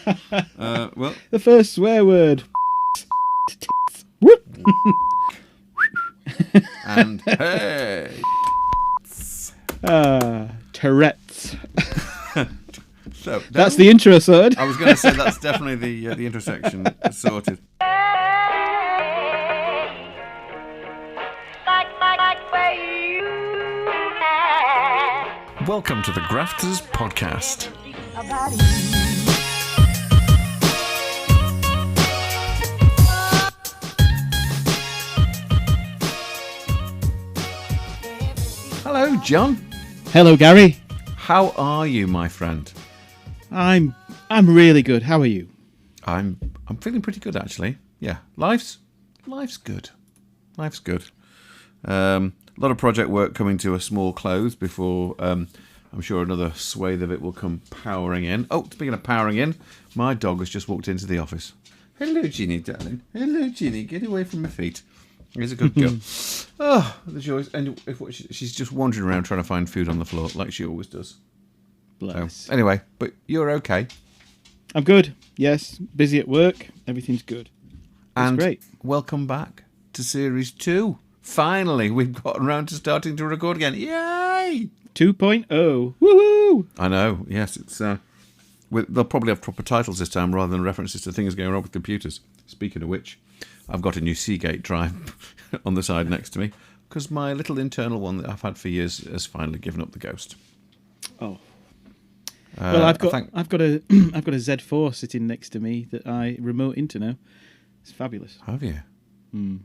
Well, the first swear word. Whoop. And hey, Tourette's. so That's the intro sorted. I was going to say that's definitely the intersection sorted. Welcome to the Graphters podcast. Hello, John. Hello, Gary. How are you, my friend? I'm really good. How are you? I'm feeling pretty good, actually. Yeah, life's good. Life's good. A lot of project work coming to a small close before I'm sure another swathe of it will come powering in. Oh, speaking of powering in, my dog has just walked into the office. Hello, Ginny, darling. Hello, Ginny. Get away from my feet. He's a good girl. Oh, the joys. And she's just wandering around trying to find food on the floor, like she always does. Bless. So, anyway, but you're okay. I'm good. Yes, busy at work. Everything's good. And great. Welcome back to Series 2. Finally, we've gotten around to starting to record again. Yay! 2.0. Woohoo! I know, yes. It's they'll probably have proper titles this time rather than references to things going wrong with computers. Speaking of which, I've got a new Seagate drive on the side next to me because my little internal one that I've had for years has finally given up the ghost. Oh. Well, I've got a Z4 sitting next to me that I remote into now. It's fabulous. Have you? Mm.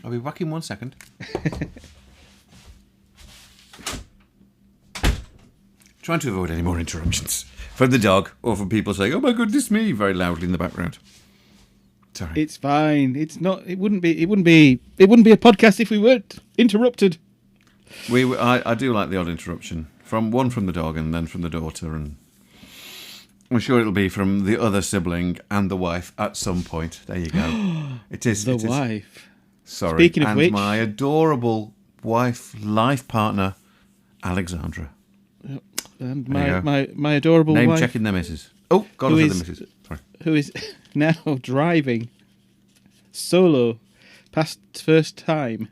I'll be back in 1 second. Trying to avoid any more interruptions from the dog or from people saying, "Oh my goodness me," very loudly in the background. Sorry. It's fine. It's not. It wouldn't be a podcast if we weren't interrupted. I do like the odd interruption from the dog and then from the daughter, and I'm sure it'll be from the other sibling and the wife at some point. There you go. It is the wife. Sorry. Speaking of and which, my adorable wife, life partner, Alexandra. And my adorable name wife, checking the missus. Oh, God, I said the missus. Sorry. Who is now driving solo past first time.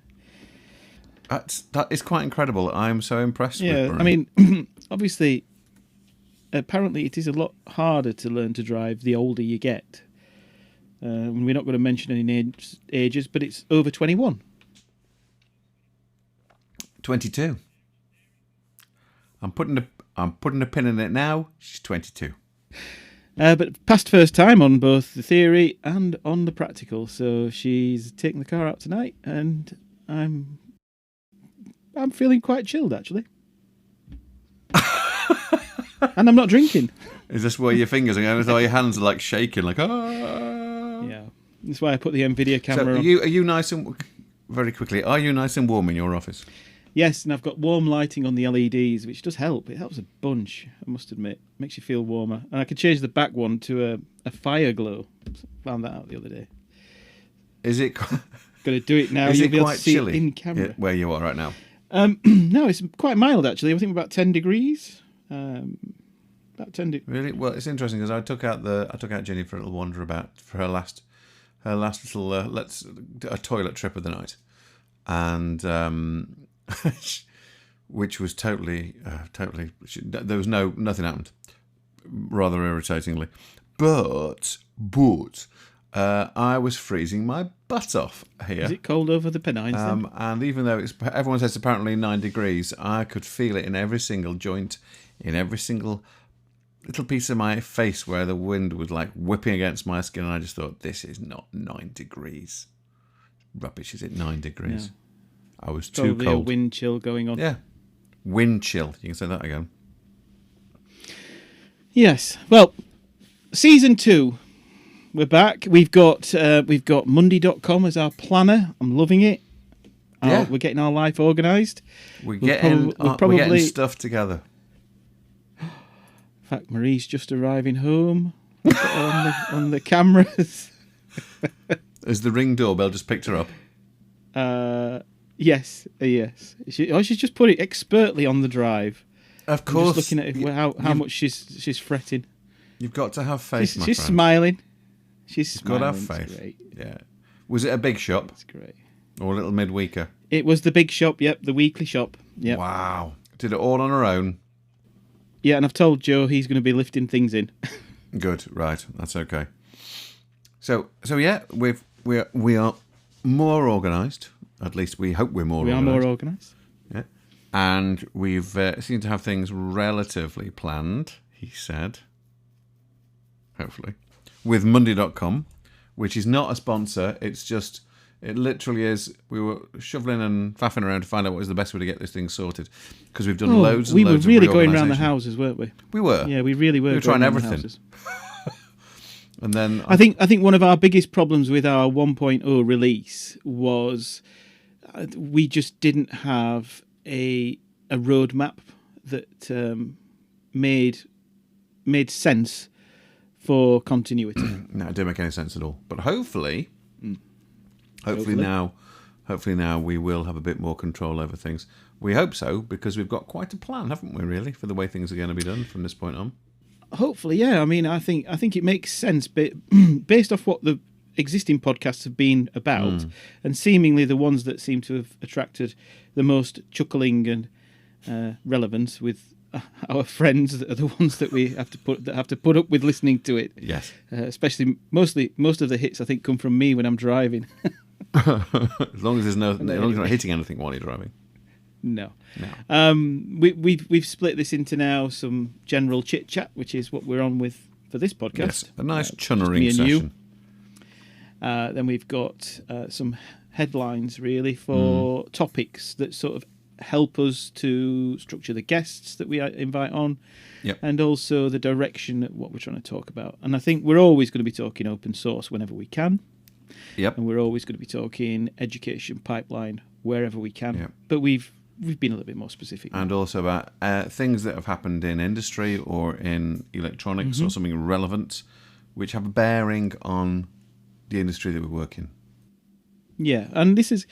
That is quite incredible. I'm so impressed with her. I mean, obviously, apparently it is a lot harder to learn to drive the older you get. We're not going to mention any ages, but it's over 21. 22. I'm putting a pin in it now. She's 22. But past first time on both the theory and on the practical. So she's taking the car out tonight, and I'm feeling quite chilled, actually. And I'm not drinking. Is this where your fingers are going? Your hands are like shaking, like Yeah, that's why I put the NVIDIA camera on. Are you nice and very quickly? Are you nice and warm in your office? Yes, and I've got warm lighting on the LEDs, which does help. It helps a bunch, I must admit. Makes you feel warmer. And I could change the back one to a fire glow. Found that out the other day. Is it? Going to do it now. Is You'll it be able quite to see chilly it in camera. where you are right now? No, it's quite mild actually. I think about 10 degrees. About 10 degrees. Really? Well, it's interesting because I took out Jenny for a little wander about for her last little a toilet trip of the night, and which was totally there was nothing happened, rather irritatingly, but I was freezing my butt off here. Is it cold over the Pennines then? And even though everyone says apparently 9 degrees, I could feel it in every single joint, in every single little piece of my face where the wind was like whipping against my skin, and I just thought, this is not 9 degrees. Rubbish, is it 9 degrees? Yeah. I was too Probably cold. A wind chill going on. Yeah, wind chill. You can say that again. Yes. Well, season 2. We're back. We've got Monday.com as our planner. I'm loving it. Yeah. We're getting our life organised. We're getting stuff together. In fact, Marie's just arriving home on the cameras. Has the Ring doorbell just picked her up? Yes. She's just put it expertly on the drive. Of course. I'm just looking at how much she's fretting. You've got to have faith, my She's friend. smiling. She's You've got to smiling. have faith. It's great. Yeah. Was it a big shop It's great. or a little midweeker? It was the big shop, yep, the weekly shop. Yep. Wow. Did it all on her own? Yeah, and I've told Joe he's going to be lifting things in. Good, right. That's okay. So yeah, we are more organised. At least we hope we're more We are organised. more organised. Yeah. And we've seemed to have things relatively planned, he said. Hopefully. With Monday.com, which is not a sponsor. It's just, it literally is, we were shoveling and faffing around to find out what was the best way to get this thing sorted. Because we've done loads and we loads were really of going around the reorganisation. houses, weren't we? We were. Yeah, we really were. We were going trying around the everything. houses. And then I think one of our biggest problems with our 1.0 release was we just didn't have a roadmap that made sense for continuity. no, it didn't make any sense at all. But hopefully now we will have a bit more control over things. We hope so, because we've got quite a plan, haven't we, really, for the way things are going to be done from this point on. Hopefully, yeah. I mean, I think it makes sense based off what the existing podcasts have been about, and seemingly the ones that seem to have attracted the most chuckling and relevance with our friends that are the ones that we have to put up with listening to it. Yes. Especially most of the hits I think come from me when I'm driving. As long as as long as you're not hitting anything while you're driving. No. We've split this into now some general chit chat, which is what we're on with for this podcast. Yes, a nice me chunnering and session. Then we've got some headlines really for topics that sort of help us to structure the guests that we invite on, Yep. and also the direction of what we're trying to talk about. And I think we're always going to be talking open source whenever we can. Yep. And we're always going to be talking education pipeline wherever we can. Yep. But we've been a little bit more specific. And also about things that have happened in industry or in electronics or something relevant, which have a bearing on the industry that we work in. Yeah, and this is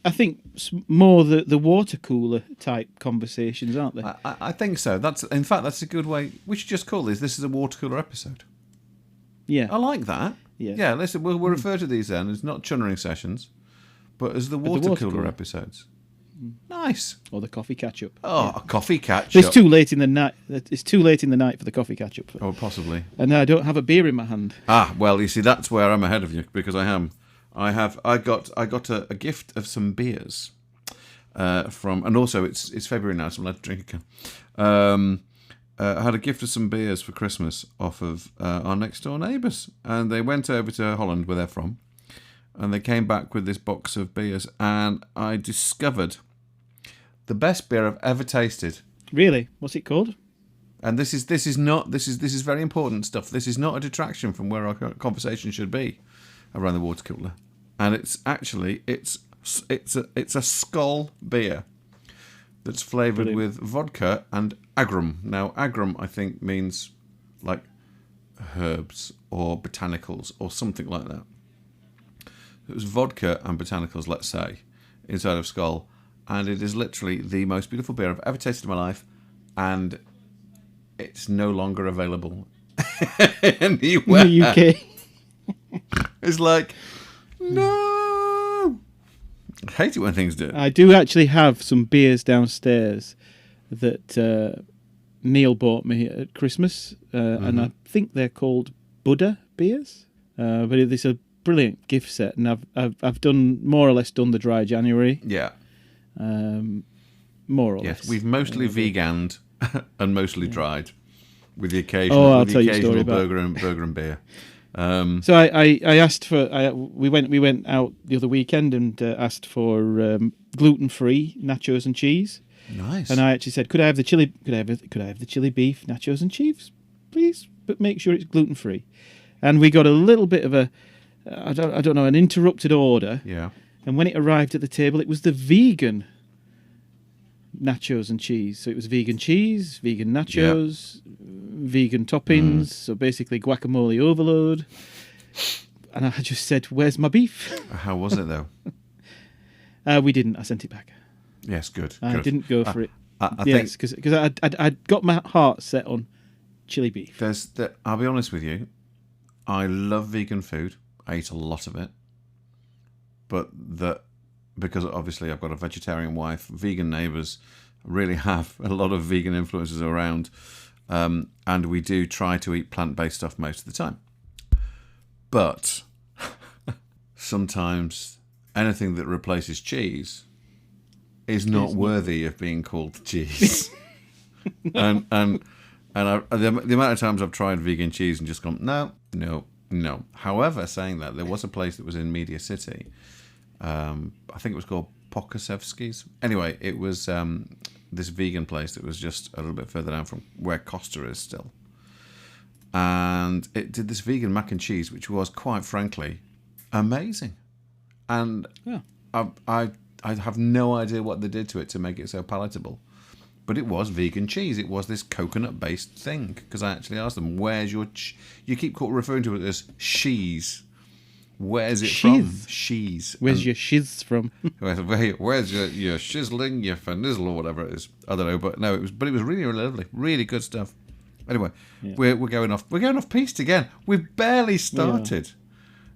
I think more the water cooler type conversations, aren't they? I think so. That's a good way. We should just call this is a water cooler episode. Yeah. I like that. Yeah. Yeah, listen, we'll refer to these then as not chunnering sessions, but as the water cooler episodes. Nice. Or the coffee catch up. Oh, a coffee catch It's up. too late in the night. It's too late in the night for the coffee catch up. Oh, possibly. And I don't have a beer in my hand. Ah, well, you see, that's where I'm ahead of you, because I got a gift of some beers from, and also it's February now, so I'm allowed to drink again. I had a gift of some beers for Christmas off of our next door neighbours, and they went over to Holland, where they're from, and they came back with this box of beers, and I discovered the best beer I've ever tasted. Really? What's it called? And this is very important stuff. This is not a detraction from where our conversation should be around the water cooler. And it's a Skull beer that's flavoured Brilliant. with vodka and agrum. Now, agrum, I think, means like herbs or botanicals or something like that. It was vodka and botanicals, let's say, inside of Skull. And it is literally the most beautiful beer I've ever tasted in my life. And it's no longer available anywhere. In the UK. It's like, no. I hate it when things do. I do actually have some beers downstairs that Neil bought me at Christmas, and I think they're called Buddha beers. But it's a brilliant gift set, and I've done more or less done the dry January. Yeah. More or Yes, less. we've mostly veganed and mostly dried, with the occasional, I'll tell you a story about burger and beer. So I asked for we went out the other weekend and asked for gluten-free nachos and cheese. Nice. And I actually said, could I have the chili? Could I have the chili beef nachos and cheese, please? But make sure it's gluten-free. And we got a little bit of I don't know, an interrupted order. Yeah. And when it arrived at the table, it was the vegan nachos and cheese. So it was vegan cheese, vegan nachos, vegan toppings. So basically guacamole overload. And I just said, "Where's my beef?" How was it though? We didn't. I sent it back. Yes, good. I good. didn't go for it. I Yes, because I'd got my heart set on chili beef. I'll be honest with you. I love vegan food. I eat a lot of it. But because obviously I've got a vegetarian wife, vegan neighbours, really have a lot of vegan influences around. And we do try to eat plant-based stuff most of the time. But sometimes anything that replaces cheese is not worthy of being called cheese. and the amount of times I've tried vegan cheese and just gone, no. However, saying that, there was a place that was in Media City. I think it was called Pokasevsky's. Anyway, it was this vegan place that was just a little bit further down from where Costa is still. And it did this vegan mac and cheese, which was, quite frankly, amazing. And I have no idea what they did to it to make it so palatable. But it was vegan cheese. It was this coconut-based thing. Because I actually asked them, where's your... You keep referring to it as cheese. Where's it from? Cheese. Where's your shiz from? Where's your shizzling, your finizzle, or whatever it is? I don't know, but no, it was really, really lovely, really good stuff. Anyway, we're going off. We're going off piste again. We've barely started,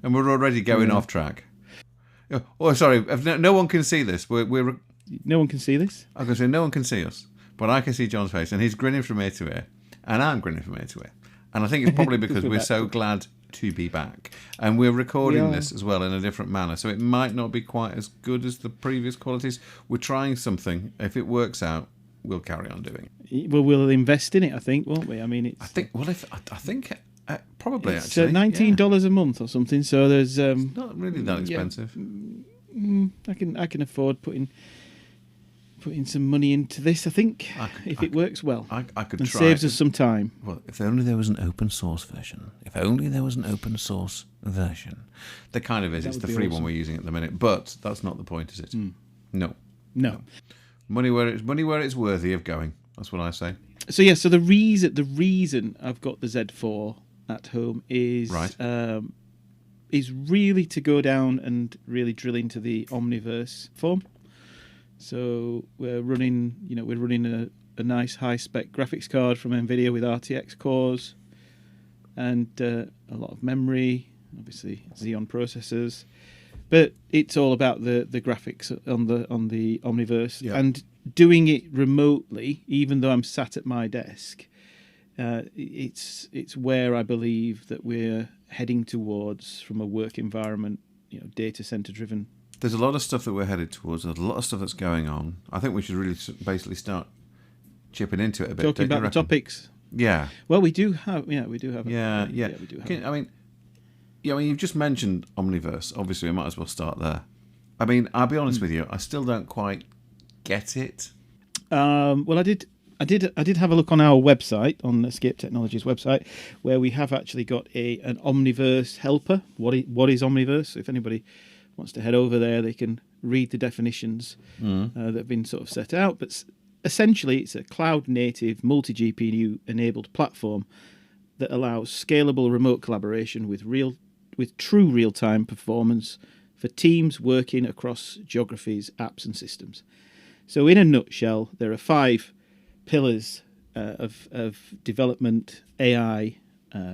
and we're already going off track. Oh, sorry, no one can see this. We're no one can see this. I was going to say no one can see us, but I can see John's face, and he's grinning from ear to ear, and I'm grinning from ear to ear, and I think it's probably because we're so glad to be back, and we're recording this as well in a different manner, so it might not be quite as good as the previous qualities. We're trying something. If it works out, we'll carry on doing it. Well, we'll invest in it, I think, won't we? I mean, it's... I think probably it's actually $19 a month or something. So there's it's not really that expensive. I can afford putting some money into this. I think if it works well, I could and try. Saves us some time. Well, if only there was an open source version. If only there was an open source version. There kind of is. It's the free one we're using at the minute, but that's not the point, is it? No. Money where it's worthy of going. That's what I say. So so the reason I've got the Z4 at home is is really to go down and really drill into the Omniverse form. So we're running a nice high spec graphics card from NVIDIA with RTX cores and a lot of memory, obviously Xeon processors. But it's all about the graphics on the Omniverse and doing it remotely, even though I'm sat at my desk. It's where I believe that we're heading towards from a work environment, data center driven. There's a lot of stuff that we're headed towards. There's a lot of stuff that's going on. I think we should really basically start chipping into it a bit. Talking about the topics. Yeah. Well, we do have. Yeah, we do have. We do have. I mean, you've just mentioned Omniverse. Obviously, we might as well start there. I mean, I'll be honest with you. I still don't quite get it. Well, I did have a look on our website, on Escape Technologies website, where we have actually got an Omniverse helper. What is Omniverse? So if anybody wants to head over there, they can read the definitions that have been sort of set out. But essentially, it's a cloud-native, multi-GPU enabled platform that allows scalable remote collaboration with true real-time performance for teams working across geographies, apps, and systems. So, in a nutshell, there are 5 pillars of development: AI,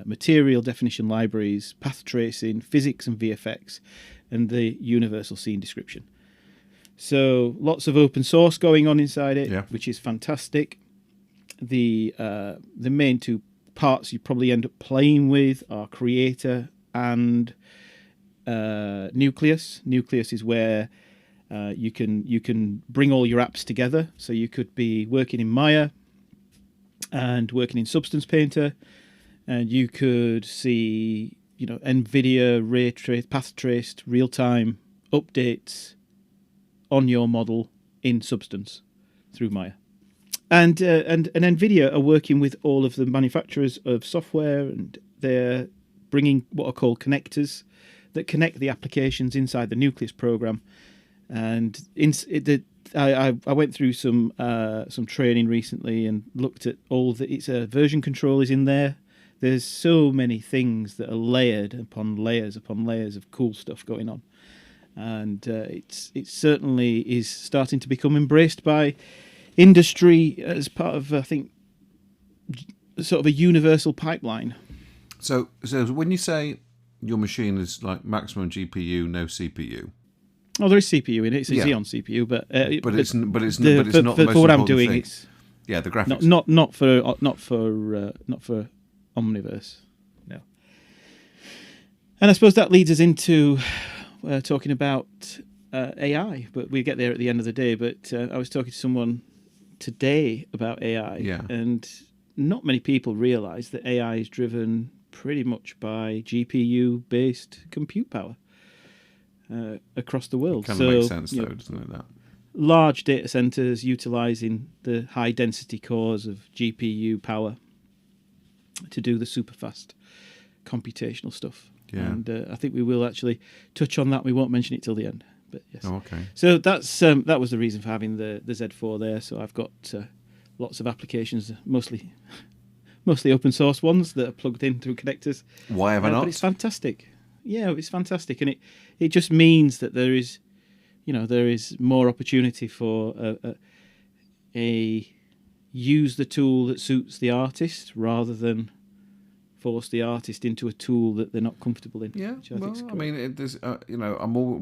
material definition libraries, path tracing, physics and VFX, and the universal scene description. So lots of open source going on inside it, which is fantastic. The main 2 parts you probably end up playing with are Creator and Nucleus. Nucleus is where you can bring all your apps together. So you could be working in Maya and working in Substance Painter, and you could see NVIDIA ray trace, path traced, real time updates on your model in Substance through Maya. And NVIDIA are working with all of the manufacturers of software, and they're bringing what are called connectors that connect the applications inside the Nucleus program. And I went through some training recently and looked at all it's version control is in there. There's so many things that are layered upon layers of cool stuff going on, and it certainly is starting to become embraced by industry as part of, I think, sort of a universal pipeline. So when you say your machine is like maximum GPU, no CPU. Oh, there is CPU in it. It's a Yeah. Xeon CPU, but It's not the most for what I'm important doing, thing. it's Yeah, the graphics. not for Omniverse. No. And I suppose that leads us into talking about AI, but we get there at the end of the day. But I was talking to someone today about AI, Yeah. and not many people realise that AI is driven pretty much by GPU-based compute power across the world. Kind of makes sense, though, doesn't it? That. Large data centers utilising the high-density cores of GPU power to do the super fast computational stuff. Yeah. And I think we will actually touch on that. We won't mention it till the end, but yes. Oh, okay. So that's that was the reason for having the Z4 there. So I've got lots of applications, mostly open source ones that are plugged in through connectors. Why have I not? But it's fantastic. Yeah, it's fantastic, and it just means that there is more opportunity for a use the tool that suits the artist rather than force the artist into a tool that they're not comfortable in. Yeah, which I think's well, I great. mean, there's,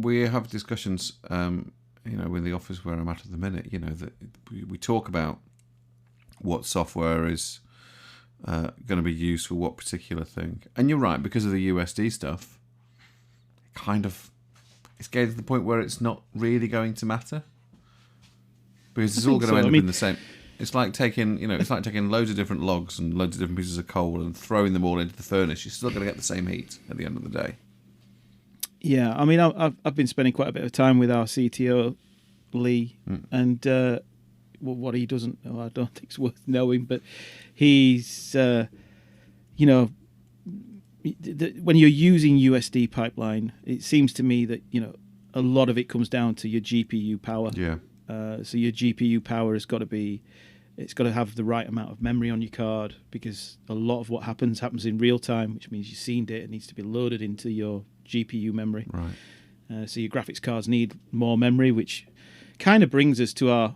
we have discussions, in the office where I'm at the minute, that we talk about what software is going to be used for what particular thing. And you're right, because of the USD stuff, it's getting to the point where it's not really going to matter. Because it's all going to end up in the same... It's like taking loads of different logs and loads of different pieces of coal and throwing them all into the furnace. You're still going to get the same heat at the end of the day. Yeah, I mean, I've been spending quite a bit of time with our CTO, Lee, and what he doesn't know, I don't think it's worth knowing, but he's, when you're using USD pipeline, it seems to me that, a lot of it comes down to your GPU power. Yeah. So your GPU power has got to it's got to have the right amount of memory on your card, because a lot of what happens in real time, which means your scene data needs to be loaded into your GPU memory. Right. So your graphics cards need more memory, which kind of brings us to our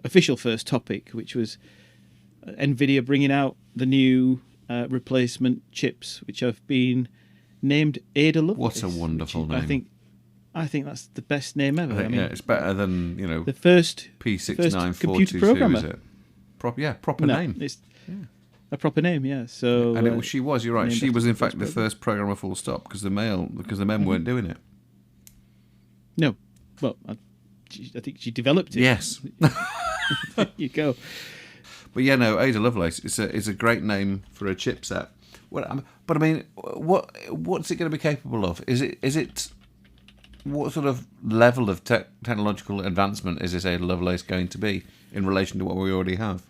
official first topic, which was NVIDIA bringing out the new replacement chips, which have been named Ada Lovelace. What a wonderful name. I think that's the best name ever. I mean, it's better than, the first P6942, computer programmer. is it? Proper name. It's a proper name, yeah. So and you're right. She was in fact the program. first programmer full stop, because the men weren't doing it. No. Well, I think she developed it. Yes. There you go. But yeah, no, Ada Lovelace is a great name for a chipset. But I mean, what's it going to be capable of? Is it what sort of level of technological advancement is this Ada Lovelace going to be in relation to what we already have?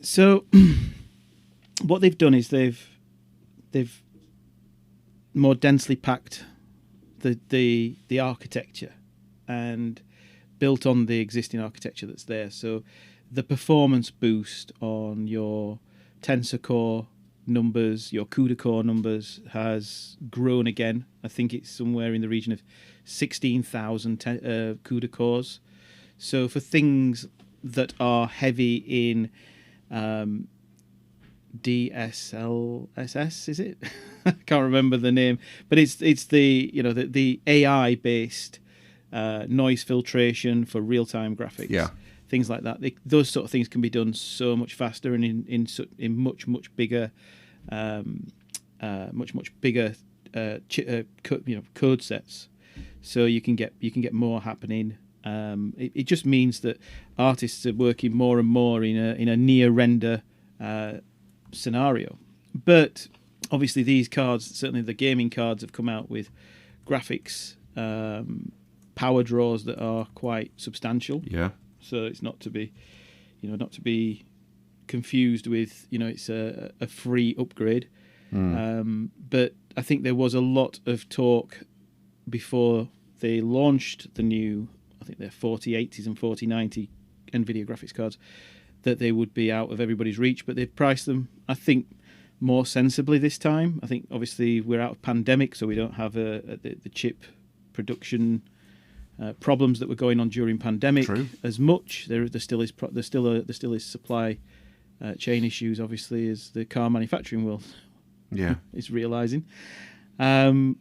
So, what they've done is they've more densely packed the architecture and built on the existing architecture that's there. So, the performance boost on your Tensor Core numbers, your CUDA core numbers, has grown again. I think it's somewhere in the region of 16,000 CUDA cores. So for things that are heavy in DSLSS, is it? I can't remember the name, but it's the AI based noise filtration for real time graphics. Yeah. Things like that. Those sort of things can be done so much faster and in much bigger, code sets. So you can get more happening. It just means that artists are working more and more in a near render scenario. But obviously, these cards, certainly the gaming cards, have come out with graphics power draws that are quite substantial. Yeah. So it's not to be confused with, it's a free upgrade. But I think there was a lot of talk before they launched the new, I think they're 4080s and 4090 NVIDIA graphics cards, that they would be out of everybody's reach. But they've priced them, I think, more sensibly this time. I think obviously we're out of pandemic, so we don't have the chip production problems that were going on during pandemic. True. As much. There still is supply chain issues, obviously, as the car manufacturing world is realising. It's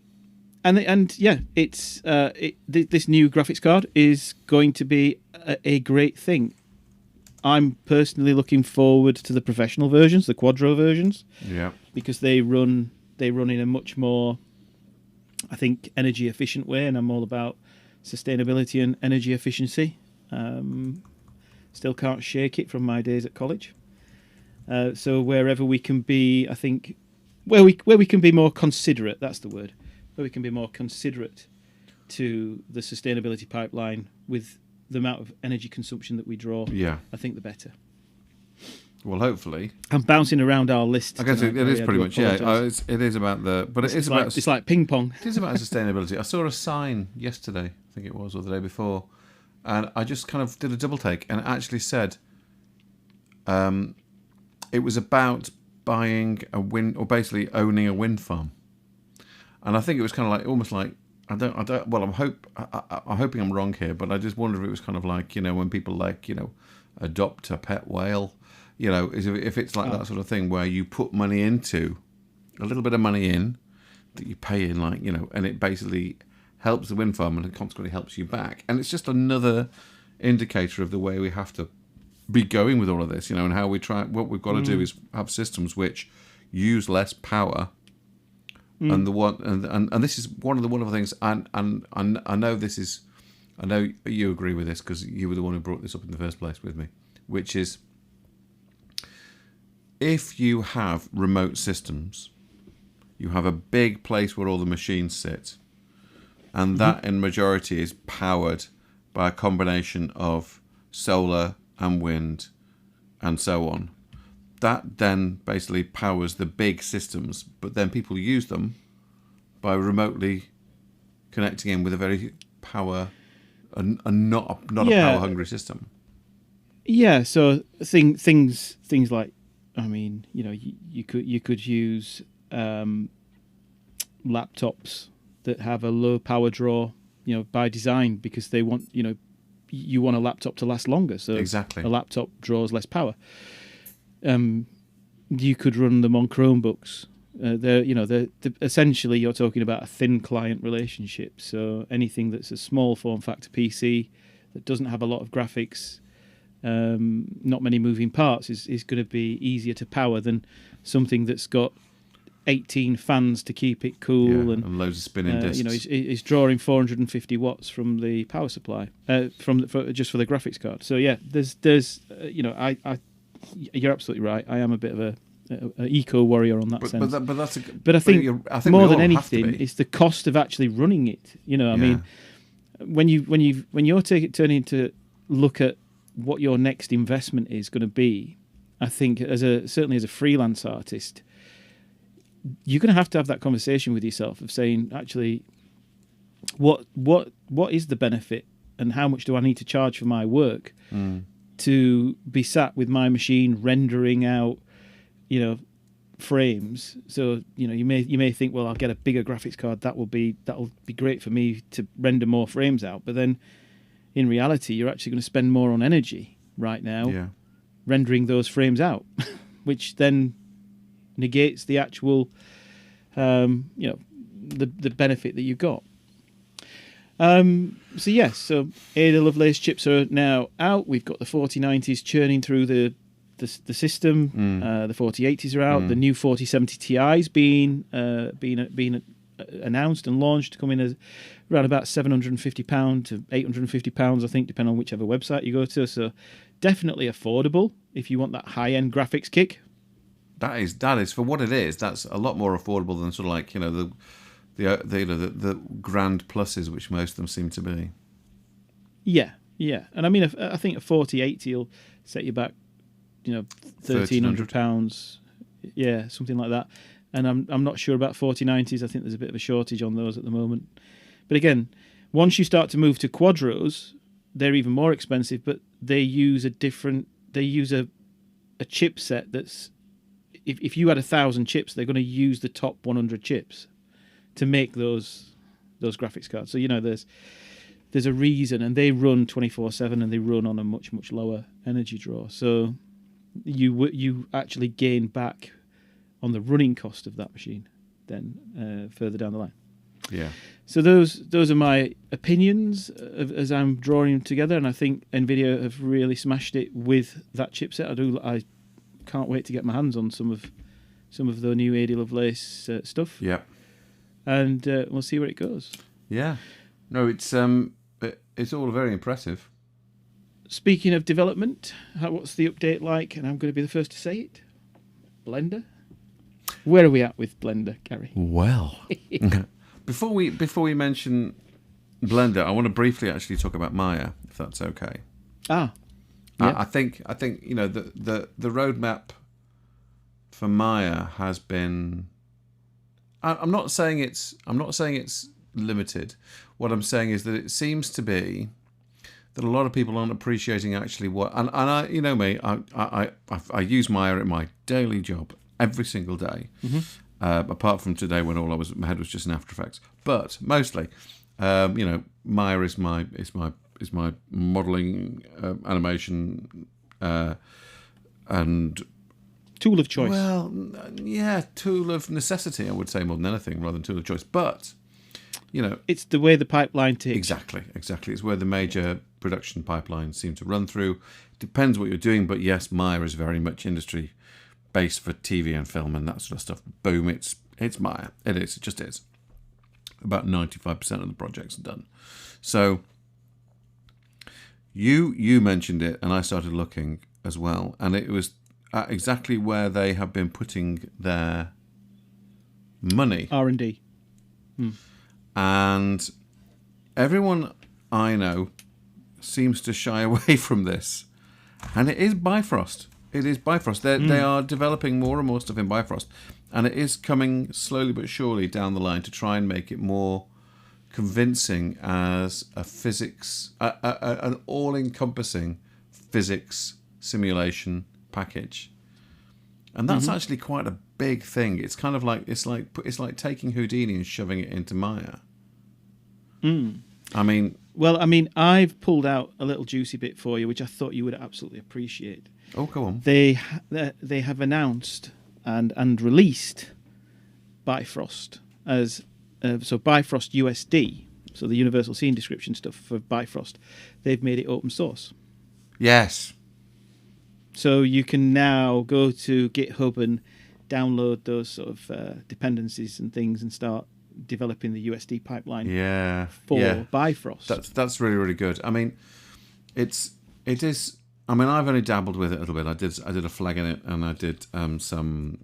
this new graphics card is going to be a great thing. I'm personally looking forward to the professional versions, the Quadro versions, because they run in a much more, I think, energy efficient way, and I'm all about sustainability and energy efficiency. Still can't shake it from my days at college. So wherever we can be, I think, where we can be more considerate, that's the word, where we can be more considerate to the sustainability pipeline with the amount of energy consumption that we draw, I think the better. Well, hopefully. I'm bouncing around our list. I guess it is pretty much, it is about it's like ping pong. It is about sustainability. I saw a sign yesterday, I think it was, or the day before, and I just kind of did a double take, and it actually said it was about buying a wind, or basically owning a wind farm. And I think it was kind of like, almost like, I'm hoping I'm wrong here, but I just wonder if it was kind of like, when people like, adopt a pet whale, if it's like that sort of thing where you put money into, a little bit of money in, that you pay in, like, and it basically helps the wind farm and it consequently helps you back. And it's just another indicator of the way we have to be going with all of this, and how we try, what we've got to do is have systems which use less power. And this is one of the wonderful things, and I know you agree with this because you were the one who brought this up in the first place with me, which is if you have remote systems, you have a big place where all the machines sit, and that in majority is powered by a combination of solar and wind and so on. That then basically powers the big systems, but then people use them by remotely connecting in with a very power and not a power hungry system. Yeah, so things like, I mean, you could use laptops that have a low power draw, by design, because they want, you want a laptop to last longer, so exactly. A laptop draws less power. You could run them on Chromebooks. They're essentially you're talking about a thin client relationship. So anything that's a small form factor PC that doesn't have a lot of graphics, not many moving parts, is going to be easier to power than something that's got 18 fans to keep it cool and loads of spinning discs. It's drawing 450 watts from the power supply just for the graphics card. So there's you're absolutely right. I am a bit of an eco warrior on that sense. But I think more than anything, it's the cost of actually running it. I mean, when you're turning to look at what your next investment is going to be, I think certainly as a freelance artist, you're going to have that conversation with yourself of saying, actually, what is the benefit, and how much do I need to charge for my work to be sat with my machine rendering out, frames. So you may think, well, I'll get a bigger graphics card. That'll be great for me to render more frames out. But then, in reality, you're actually going to spend more on energy right now rendering those frames out, which then negates the actual, the benefit that you got. So Ada Lovelace chips are now out. We've got the 4090s churning through the system. The 4080s are out. The new 4070 Ti's been announced and launched, coming as around about £750 to £850, I think, depending on whichever website you go to. So definitely affordable if you want that high-end graphics kick. That is for what it is. That's a lot more affordable than sort of like the grand pluses, which most of them seem to be. Yeah. And I mean, I think a 4080 will set you back, £1,300. Yeah, something like that. And I'm not sure about 4090s. I think there's a bit of a shortage on those at the moment. But again, once you start to move to Quadros, they're even more expensive, but they use a chipset that's, if you had 1,000 chips, they're going to use the top 100 chips to make those graphics cards. So there's a reason, and they run 24/7, and they run on a much, much lower energy draw. So you actually gain back on the running cost of that machine then further down the line. Yeah. So those are my opinions as I'm drawing them together, and I think NVIDIA have really smashed it with that chipset. I can't wait to get my hands on some of the new AD Lovelace stuff. Yeah. And we'll see where it goes. Yeah. No, it's all very impressive. Speaking of development, what's the update like? And I'm going to be the first to say it. Blender. Where are we at with Blender, Gary? Well, before we mention Blender, I want to briefly actually talk about Maya, if that's okay. Ah, yeah. I think the roadmap for Maya has been. I'm not saying it's limited. What I'm saying is that it seems to be that a lot of people aren't appreciating actually what. And I, you know me, I use Maya in my daily job every single day, apart from today when my head was just in After Effects. But mostly, Maya is my modeling, animation, and tool of choice. well, yeah, tool of necessity. I would say more than anything, rather than tool of choice. But It's the way the pipeline takes. exactly. It's where the major production pipelines seem to run through. Depends what you're doing, but yes, Maya is very much industry based for TV and film and that sort of stuff. Boom, it's Maya. It is. It just is. About 95% of the projects are done. So you mentioned it, and I started looking as well, and it was at exactly where they have been putting their money. R&D. And everyone I know seems to shy away from this. And it is Bifrost. They are developing more and more stuff in Bifrost. And it is coming slowly but surely down the line to try and make it more convincing as a physics, an all-encompassing physics simulation package. And that's actually quite a big thing. It's kind of like it's like taking Houdini and shoving it into Maya. I mean, I've pulled out a little juicy bit for you, which I thought you would absolutely appreciate. oh, go on. They have announced and released Bifrost as Bifrost USD, so the Universal Scene Description stuff for Bifrost. They've made it open source. Yes. So you can now go to GitHub and download those sort of dependencies and things and start developing the USD pipeline for Bifrost. That's really, really good. I mean, it is. I mean, I've only dabbled with it a little bit. I did a flag in it, and I did some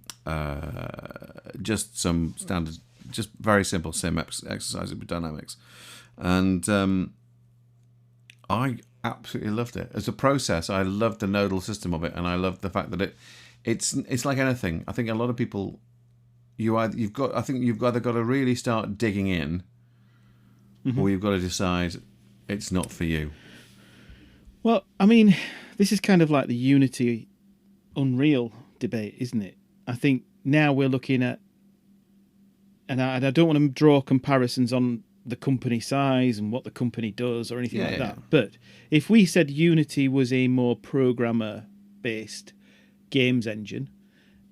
standard, just very simple sim exercises with dynamics, and I absolutely loved it as a process. I loved the nodal system of it, and I loved the fact that it's like anything. I think a lot of people, you've either got to really start digging in, or you've got to decide it's not for you. Well, I mean, this is kind of like the Unity Unreal debate, isn't it? I think now we're looking at, and I don't want to draw comparisons on the company size and what the company does or anything like that. But if we said Unity was a more programmer-based games engine,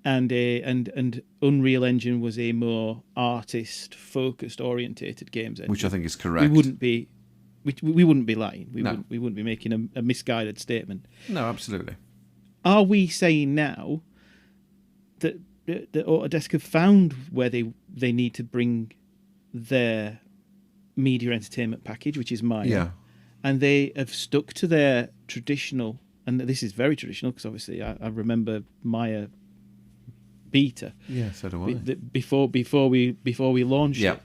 and Unreal Engine was a more artist-focused, orientated games engine, Which I think is correct. we wouldn't be lying. We wouldn't be making a misguided statement. No, absolutely. Are we saying now that Autodesk have found where they need to bring their media entertainment package, which is Maya, and they have stuck to their traditional, and this is very traditional because obviously I remember Maya beta. Yeah, so do I. Before we launched it.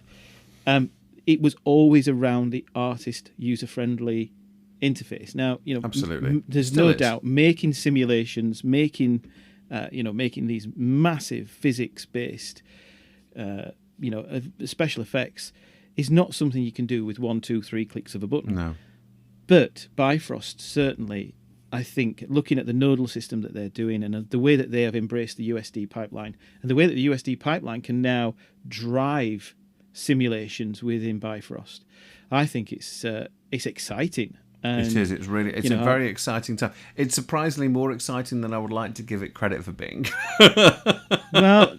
It was always around the artist user-friendly interface. Now, absolutely, there's Still no is. doubt making simulations, making these massive physics-based, special effects is not something you can do with 1, 2, 3 clicks of a button. No. But Bifrost certainly, I think, looking at the nodal system that they're doing and the way that they have embraced the USD pipeline, and the way that the USD pipeline can now drive simulations within Bifrost, I think it's exciting. And, it is. It's really. It's a very exciting time. It's surprisingly more exciting than I would like to give it credit for being. Well,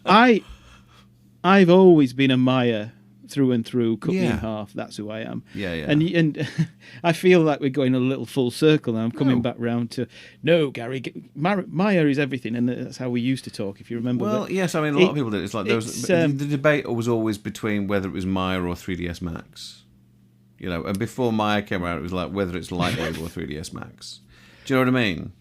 I've always been a Maya through and through. Cut me in half. That's who I am. Yeah. And I feel like we're going a little full circle now. I'm coming back round to no, Gary. Maya is everything, and that's how we used to talk. If you remember. Well, yes. I mean, a lot of people did. It's like the debate was always between whether it was Maya or 3ds Max. You know, and before Maya came out, it was like whether it's Lightwave or 3ds Max. Do you know what I mean?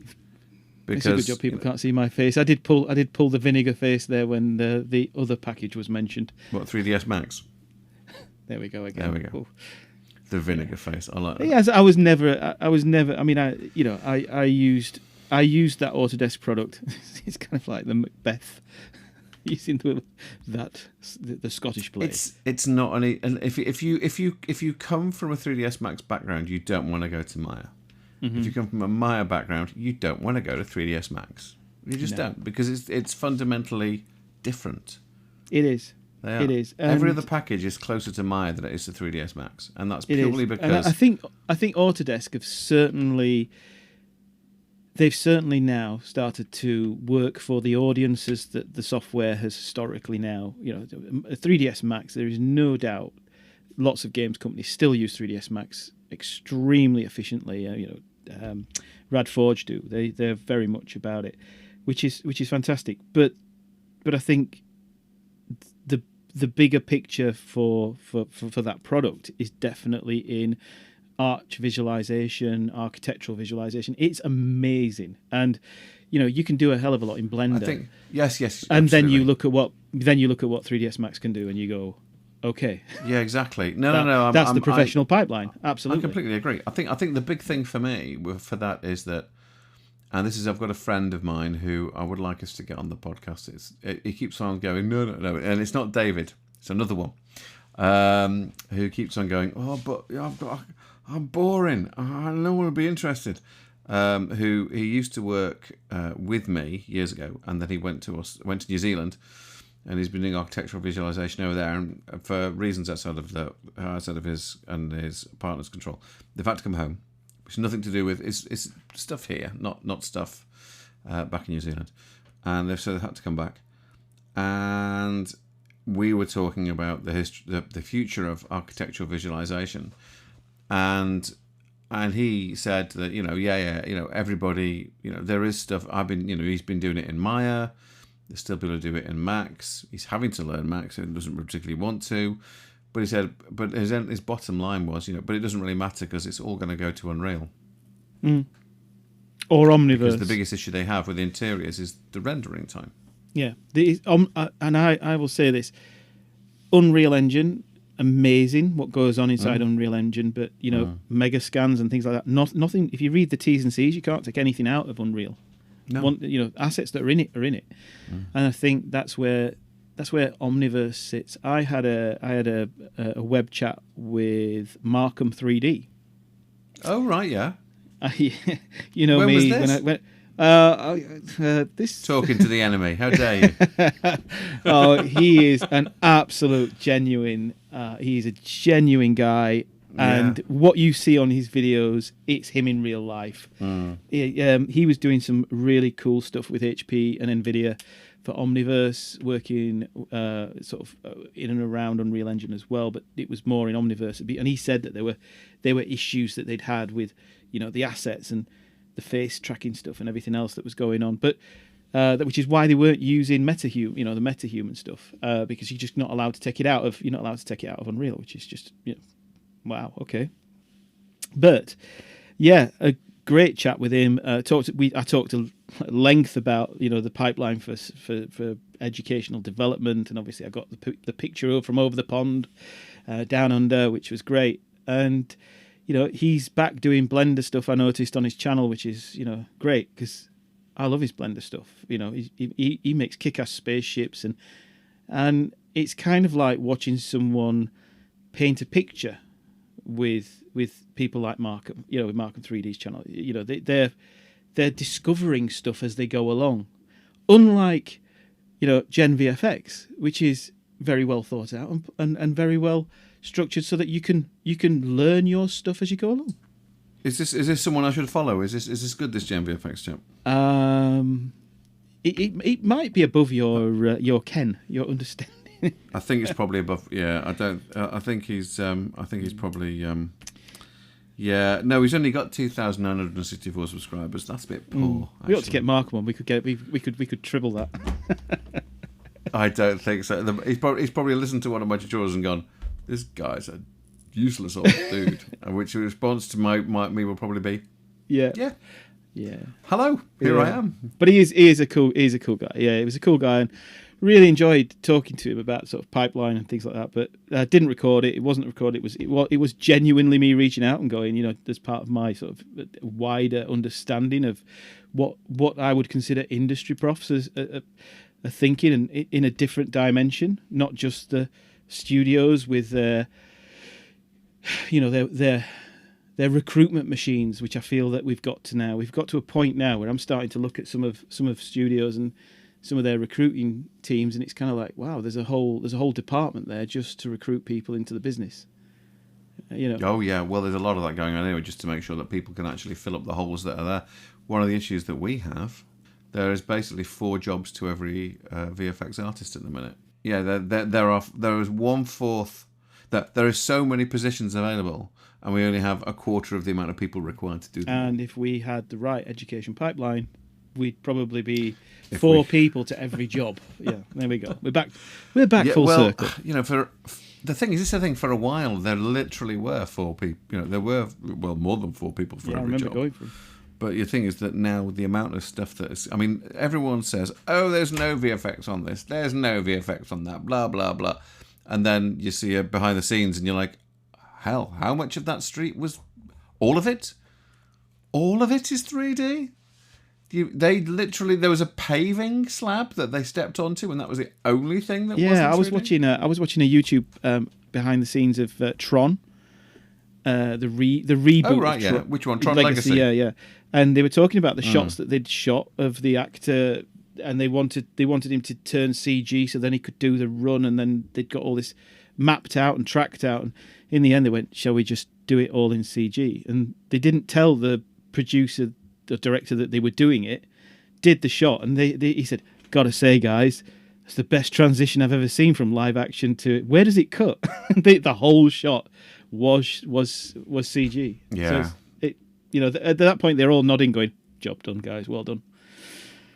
Because, it's a good job people can't see my face. I did pull the vinegar face there when the other package was mentioned. What, 3ds Max? There we go again. There we go. Ooh. The vinegar face. I like that. Yes, I was never. I mean, I used that Autodesk product. It's kind of like the Macbeth. Using the Scottish play. It's not any. And if you come from a 3ds Max background, you don't want to go to Maya. Mm-hmm. If you come from a Maya background, you don't want to go to 3ds Max. You just don't, because it's fundamentally different. It is. They are. It is. Every other package is closer to Maya than it is to 3ds Max, and that's purely because. And I think Autodesk have certainly. They've certainly now started to work for the audiences that the software has historically now. 3ds Max, there is no doubt lots of games companies still use 3ds Max extremely efficiently. Radforge do. They're very much about it, which is fantastic. But I think the bigger picture for that product is definitely in arch visualization, architectural visualization. It's amazing, and you can do a hell of a lot in Blender. I think yes, and absolutely. then you look at what 3ds Max can do, and you go, okay, yeah, exactly. No. That's the professional pipeline. Absolutely, I completely agree. I think the big thing for me for that is that, and this is, I've got a friend of mine who I would like us to get on the podcast. He keeps on going, no, and it's not David. It's another one who keeps on going. Oh, but I'm boring. I don't want to be interested. Who he used to work with me years ago, and then he went to New Zealand, and he's been doing architectural visualization over there. And for reasons outside of his and his partner's control, they've had to come home, which has nothing to do with it's stuff here, not stuff back in New Zealand. And they've had to come back, and we were talking about the future of architectural visualization. And he said that everybody, there is stuff. He's been doing it in Maya. There's still people who do it in Max. He's having to learn Max. He doesn't particularly want to, but he said, but his bottom line was, but it doesn't really matter because it's all going to go to Unreal or Omniverse. Because the biggest issue they have with the interiors is the rendering time. Yeah, and I will say this: Unreal Engine. Amazing what goes on inside Unreal Engine, but mega scans and things like that. Nothing. If you read the T's and C's, you can't take anything out of Unreal. No. Assets that are in it are in it, and I think that's where Omniverse sits. I had a web chat with Markham 3D. Oh right, yeah. When me was this? This talking to the enemy. How dare you? Oh, he is an absolute genuine. He's a genuine guy, and what you see on his videos, it's him in real life. He was doing some really cool stuff with HP and NVIDIA for Omniverse, working sort of in and around Unreal Engine as well, but it was more in Omniverse. And he said that there were issues that they'd had with the assets and the face tracking stuff and everything else that was going on, but which is why they weren't using the MetaHuman stuff, because you're just not allowed to take it out of Unreal, which is just wow, okay. But yeah, a great chat with him. I talked at length about the pipeline for educational development, and obviously I got the picture from over the pond, down under, which was great. And he's back doing Blender stuff, I noticed on his channel, which is great, because I love his Blender stuff. He makes kick-ass spaceships, and it's kind of like watching someone paint a picture with people like Markham, with Markham 3D's channel. They're discovering stuff as they go along, unlike Gen VFX, which is very well thought out and very well structured, so that you can learn your stuff as you go along. Is this someone I should follow? Is this good? This Gen VFX chap? It might be above your ken, your understanding. I think it's probably above. Yeah, I don't. I think he's. I think he's probably. Yeah, no, he's only got 2,964 subscribers. That's a bit poor. We ought to get Markham on. We could triple that. I don't think so. He's probably listened to one of my tutorials and gone, "This guy's a useless old dude." And which response to me will probably be, Yeah. Hello, here I am. But he is a cool guy. Yeah, he was a cool guy, and really enjoyed talking to him about sort of pipeline and things like that. But I didn't record it. It wasn't recorded. It was genuinely me reaching out and going, as part of my sort of wider understanding of what I would consider industry profs as are thinking, and in a different dimension, not just the studios with their recruitment machines, which I feel that we've got to a point now where I'm starting to look at some of studios and some of their recruiting teams, and it's kind of like, wow, there's a whole department there just to recruit people into the business. Oh yeah, well, there's a lot of that going on anyway, just to make sure that people can actually fill up the holes that are there. One of the issues that we have, there is basically 4 jobs to every VFX artist at the minute. Yeah, there is 1/4. There are so many positions available, and we only have 1/4 of the amount of people required to do them. And if we had the right education pipeline, we'd probably be 4 people to every job. Yeah, there we go. We're back full circle. For the thing is, this is the thing. For a while, there literally were 4 people. There were more than 4 people for every job. I remember going for them. But the thing is that now the amount of stuff that is... I mean, everyone says, oh, there's no VFX on this. There's no VFX on that. Blah, blah, blah. And then you see it behind the scenes and you're like, hell, how much of that street was... All of it? All of it is 3D? They literally... There was a paving slab that they stepped onto, and that was the only thing that wasn't 3D? I was watching a YouTube behind the scenes of Tron. The reboot. Oh, right, yeah. Which one? Tron Legacy. Yeah. And they were talking about the shots that they'd shot of the actor, and they wanted him to turn CG so then he could do the run, and then they'd got all this mapped out and tracked out, and in the end they went, shall we just do it all in CG? And they didn't tell the producer, the director, that they were doing it, did the shot, and he said, gotta say guys, it's the best transition I've ever seen from live action to... Where does it cut? The whole shot was CG. Yeah. So at that point they're all nodding, going, "Job done, guys. Well done."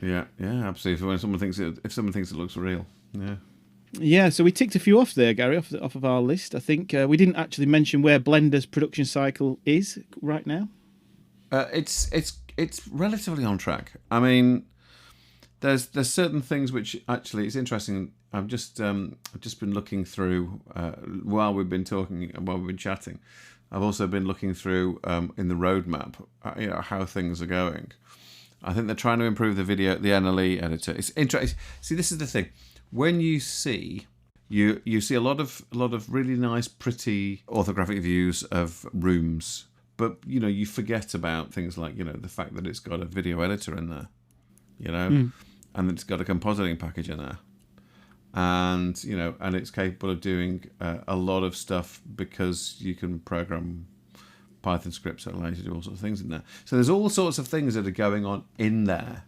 Yeah, absolutely. When someone thinks it looks real, yeah. Yeah. So we ticked a few off there, Gary, off of our list. I think we didn't actually mention where Blender's production cycle is right now. It's relatively on track. I mean, there's certain things which actually it's interesting. I've just been looking through while we've been chatting. I've also been looking through in the roadmap, how things are going. I think they're trying to improve the NLE editor. It's interesting. See, this is the thing. When you see a lot of really nice, pretty orthographic views of rooms, but you forget about things like the fact that it's got a video editor in there, and it's got a compositing package in there. And and it's capable of doing a lot of stuff because you can program Python scripts that allow you to do all sorts of things in there. So there's all sorts of things that are going on in there.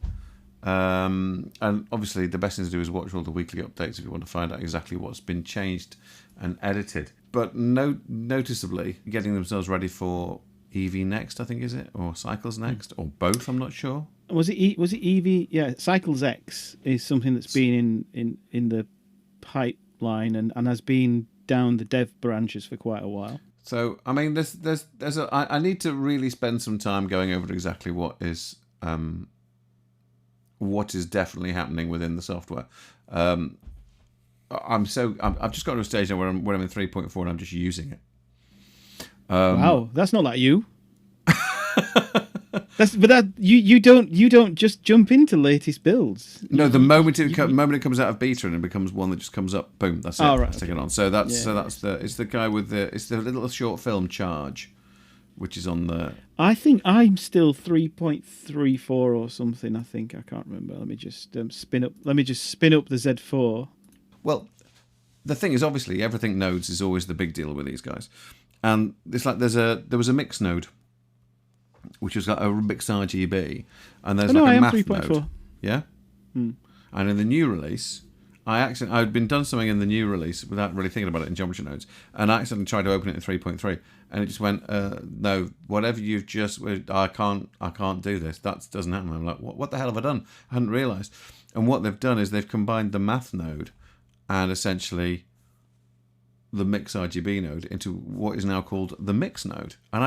And obviously the best thing to do is watch all the weekly updates if you want to find out exactly what's been changed and edited. But noticeably getting themselves ready for EV Next, I think, is it? Or Cycles Next? Or both, I'm not sure. Was it EV? Yeah, Cycles X is something that's been in the pipeline and has been down the dev branches for quite a while. So I mean, I need to really spend some time going over exactly what is definitely happening within the software. I've just got to a stage now where I'm in 3.4 and I'm just using it. Wow, that's not like you. You don't just jump into latest builds. No, the moment it comes out of beta and it becomes one that just comes up, boom, that's it. Oh, right, let's take it on. So that's the guy with it's the little short film Charge, which is on the... I think I'm still 3.34 or something. I can't remember. Let me just spin up the Z4. Well, the thing is, obviously, everything nodes is always the big deal with these guys, and it's like there was a mix node. which has got a mix RGB, and there's I a am math 3.4. node. Yeah. And in the new release, I'd been done something in the new release without really thinking about it in geometry nodes, and I accidentally tried to open it in 3.3, and it just went, no, whatever you've just, I can't do this. That doesn't happen. I'm like, what the hell have I done? I hadn't realised. And what they've done is they've combined the math node and essentially the mix RGB node into what is now called the mix node, and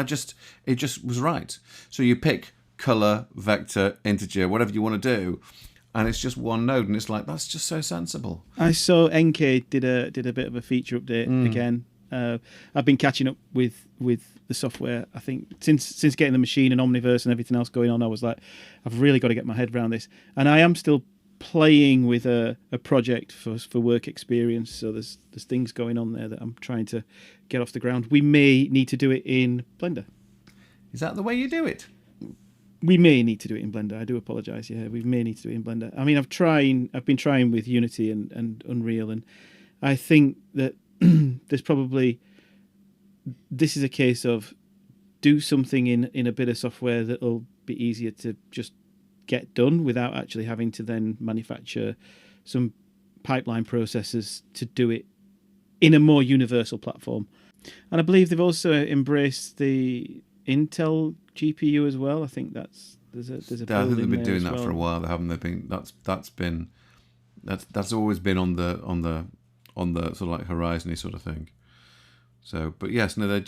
it just was right. So you pick color, vector, integer, whatever you want to do. And it's just one node, and it's like, that's just so sensible. I saw NK did a bit of a feature update again. I've been catching up with the software. I think since getting the machine and Omniverse and everything else going on, I was like, I've really got to get my head around this. And I am still playing with a project for work experience. So there's things going on there that I'm trying to get off the ground. We may need to do it in Blender. Is that the way you do it? We may need to do it in Blender. I do apologise. Yeah, we may need to do it in Blender. I mean, I've been trying with Unity and Unreal, and I think that there's probably, this is a case of do something in a bit of software that'll be easier to just get done without actually having to then manufacture some pipeline processes to do it in a more universal platform. And I believe they've also embraced the Intel GPU as well. I think there's a I think they've been doing that for a while, haven't they? That's always been on the sort of like horizon-y sort of thing. So, but yes, no, there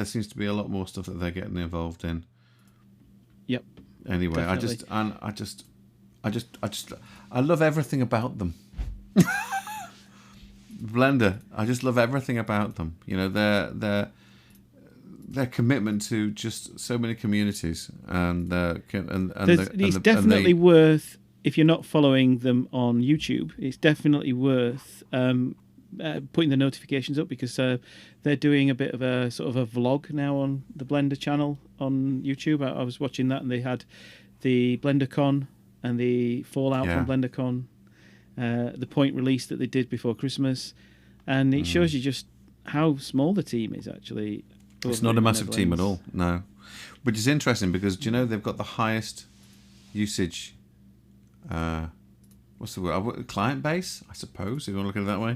seems to be a lot more stuff that they're getting involved in. Yep. Anyway, definitely. I love everything about them. Blender, I just love everything about them. You know, their commitment to just so many communities, and it's definitely worth, if you're not following them on YouTube, it's definitely worth putting the notifications up, because they're doing a bit of a sort of a vlog now on the Blender channel on YouTube. I was watching that, and they had the BlenderCon and the fallout from BlenderCon, the point release that they did before Christmas, and it shows you just how small the team is actually. It's not a massive team at all, no. Which is interesting, because do you know they've got the highest usage, what's the word, client base, I suppose, if you want to look at it that way,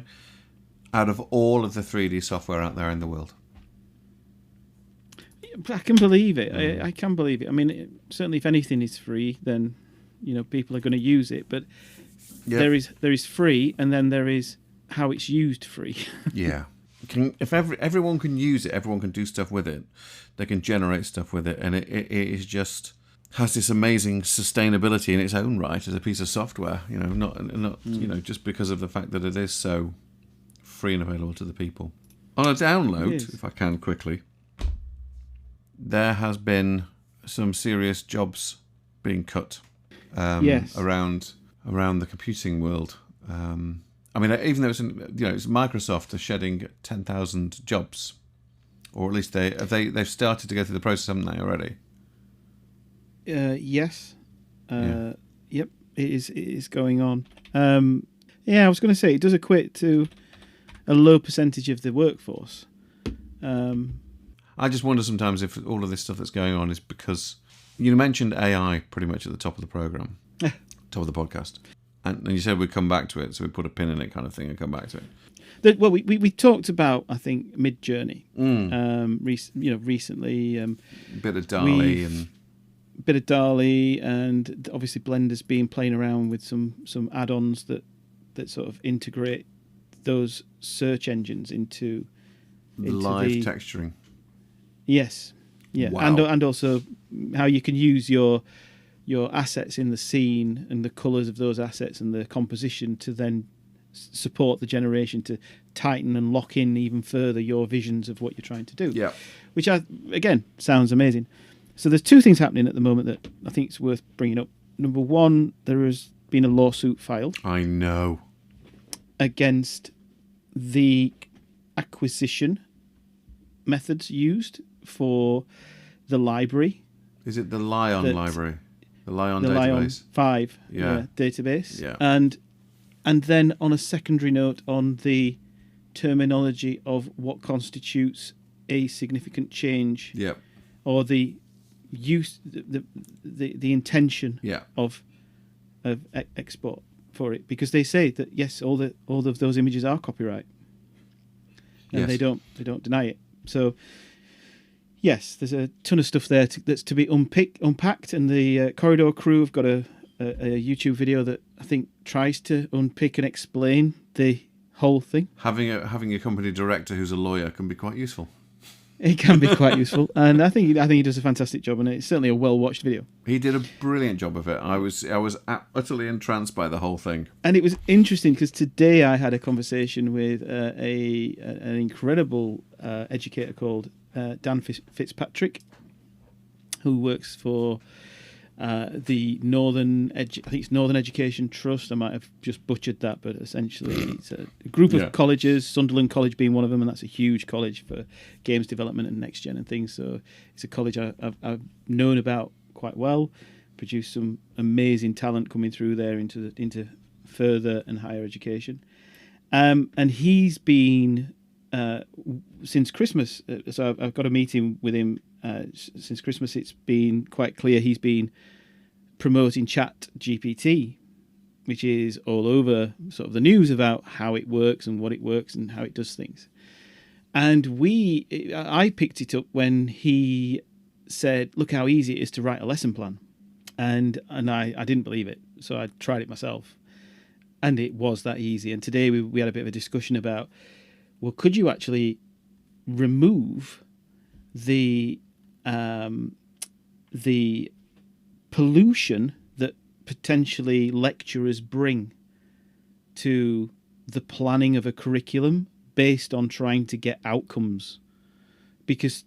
out of all of the 3D software out there in the world. I can believe it. I can believe it. I mean, certainly if anything is free, then people are going to use it. But there is free, and then there is how it's used free. Yeah. If everyone can use it, everyone can do stuff with it. They can generate stuff with it, and it is just has this amazing sustainability in its own right as a piece of software. Not just because of the fact that it is so free and available to the people. On a download, if I can quickly, there has been some serious jobs being cut around the computing world. I mean, even though it's Microsoft are shedding 10,000 jobs, or at least they've started to go through the process, haven't they already? Yes. Yep. It is going on. I was going to say it does equate to a low percentage of the workforce. I just wonder sometimes if all of this stuff that's going on is because you mentioned AI pretty much at the top of the program, top of the podcast. And you said we'd come back to it, so we put a pin in it, kind of thing, and come back to it. Well, we talked about, I think, Mid-Journey. Recently. A bit of DALL-E and obviously Blender's been playing around with some add-ons that sort of integrate those search engines into live texturing. Yes, yeah, wow. and also how you can use your assets in the scene and the colours of those assets and the composition to then support the generation to tighten and lock in even further your visions of what you're trying to do. Yeah. Which, again, sounds amazing. So there's two things happening at the moment that I think it's worth bringing up. Number one, there has been a lawsuit filed. I know. Against the acquisition methods used for the library. Is it the Lion library? The Lion database? Lion 5 database. Yeah. And then on a secondary note on the terminology of what constitutes a significant change. Yep. or the use, the intention Yeah. of export for it, because they say that yes, all of those images are copyright, and Yes. they don't deny it. So yes, there's a ton of stuff there that's to be unpacked, and the Corridor crew have got a YouTube video that I think tries to unpick and explain the whole thing. Having a company director who's a lawyer can be quite useful. It can be quite useful, and I think he does a fantastic job, and it's certainly a well-watched video. He did a brilliant job of it. I was utterly entranced by the whole thing. And it was interesting because today I had a conversation with an incredible educator called Dan Fitzpatrick, who works for the Northern Education Trust. I might have just butchered that, but essentially it's a group of colleges, Sunderland College being one of them, and that's a huge college for games development and next gen and things. So it's a college I've known about quite well. Produced some amazing talent coming through there into further and higher education, and he's been since Christmas. So I've got a meeting with him. Since Christmas, it's been quite clear he's been promoting Chat GPT, which is all over sort of the news about how it works and what it works and how it does things. And I picked it up when he said, "Look how easy it is to write a lesson plan," and I didn't believe it, so I tried it myself, and it was that easy. And today we had a bit of a discussion about, well, could you actually remove the pollution that potentially lecturers bring to the planning of a curriculum based on trying to get outcomes? Because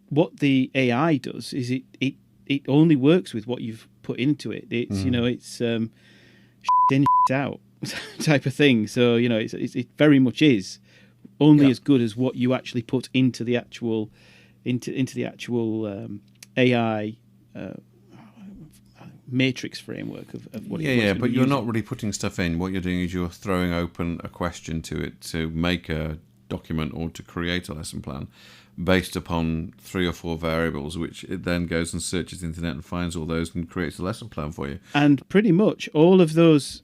what the AI does is it only works with what you've put into it. It's it's in out type of thing. So it very much is only as good as what you actually put into the actual AI matrix framework of what it was. But you're not really putting stuff in. What you're doing is you're throwing open a question to it to make a document or to create a lesson plan based upon 3 or 4 variables, which it then goes and searches the internet and finds all those and creates a lesson plan for you. And pretty much all of those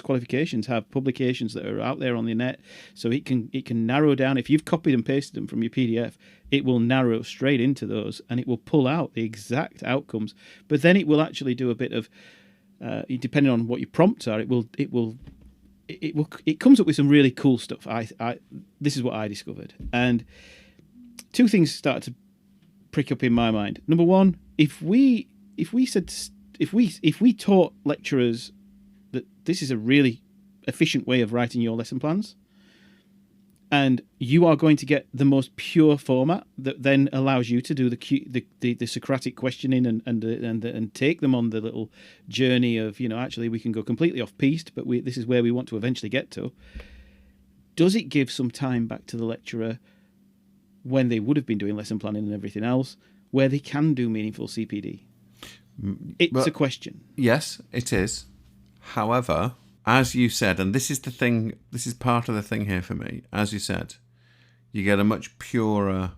qualifications have publications that are out there on the net, so it can narrow down. If you've copied and pasted them from your PDF, it will narrow straight into those, and it will pull out the exact outcomes. But then it will actually do a bit of, depending on what your prompts are, it comes up with some really cool stuff. This is what I discovered, and 2 things started to prick up in my mind. Number one, if we taught lecturers that this is a really efficient way of writing your lesson plans, and you are going to get the most pure format that then allows you to do the Socratic questioning and take them on the little journey of, actually we can go completely off piste, but this is where we want to eventually get to. Does it give some time back to the lecturer when they would have been doing lesson planning and everything else, where they can do meaningful CPD? It's a question. Yes, it is. However, as you said, and this is the thing, this is part of the thing here for me, as you said, you get a much purer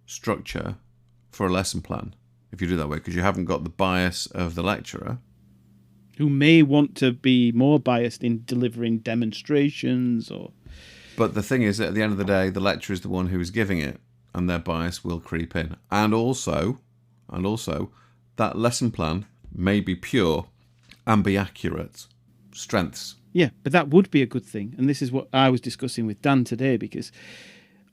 structure for a lesson plan if you do that way, because you haven't got the bias of the lecturer, who may want to be more biased in delivering demonstrations or... But the thing is that at the end of the day, the lecturer is the one who is giving it, and their bias will creep in. And also, that lesson plan may be pure and be accurate. Strengths. Yeah, but that would be a good thing. And this is what I was discussing with Dan today, because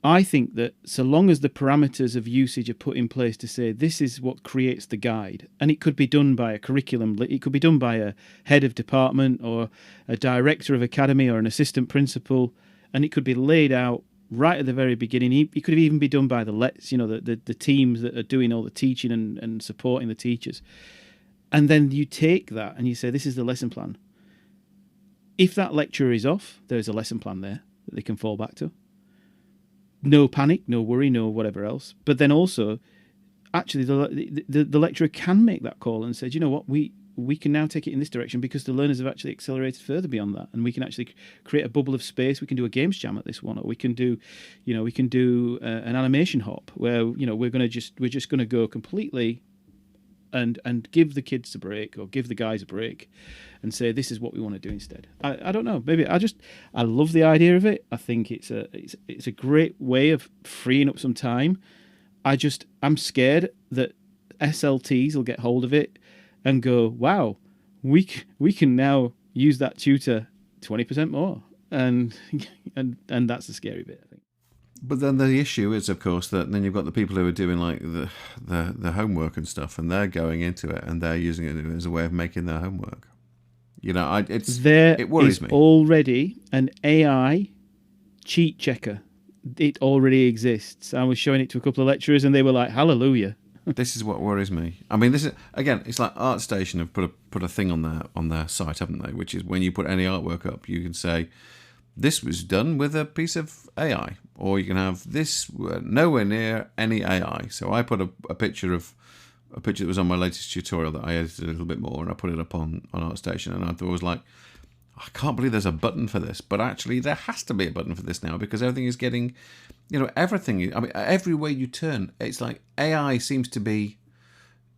I think that so long as the parameters of usage are put in place to say this is what creates the guide, and it could be done by a curriculum, it could be done by a head of department or a director of academy or an assistant principal, and it could be laid out right at the very beginning. It could even be done by the teams that are doing all the teaching and supporting the teachers. And then you take that and you say, this is the lesson plan. If that lecturer is off, there's a lesson plan there that they can fall back to. No panic, no worry, no whatever else. But then also, actually, the lecturer can make that call and say, you know what, we we can now take it in this direction because the learners have actually accelerated further beyond that, and we can actually create a bubble of space. We can do a games jam at this one, or we can do an animation hop where we're just going to go completely and give the kids a break, or give the guys a break, and say this is what we want to do instead. I don't know. Maybe I love the idea of it. I think it's a great way of freeing up some time. I'm scared that SLTs will get hold of it and go, wow, we can now use that tutor 20% more, and that's the scary bit, I think. But then the issue is, of course, that then you've got the people who are doing like the homework and stuff, and they're going into it and they're using it as a way of making their homework. It worries me. Already an AI cheat checker. It already exists. I was showing it to a couple of lecturers, and they were like, "Hallelujah." This is what worries me. I mean, this is again. It's like ArtStation have put a thing on their site, haven't they? Which is when you put any artwork up, you can say this was done with a piece of AI, or you can have this nowhere near any AI. So I put a picture that was on my latest tutorial that I edited a little bit more, and I put it up on ArtStation, and I thought, I was like, I can't believe there's a button for this, but actually there has to be a button for this now, because everything is getting, everything. I mean, every way you turn, it's like AI seems to be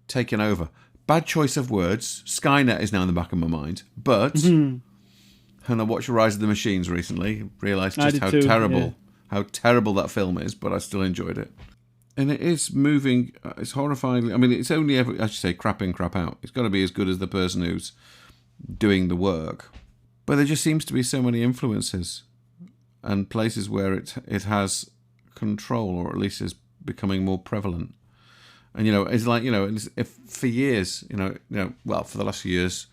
taking over. Bad choice of words. Skynet is now in the back of my mind, but and I watched Rise of the Machines recently, realised just how terrible that film is, but I still enjoyed it. And it is moving. It's horrifyingly. I mean, it's only ever, I should say, crap in, crap out. It's got to be as good as the person who's doing the work. But there just seems to be so many influences and places where it has control, or at least is becoming more prevalent. And it's like if for years, for the last few years,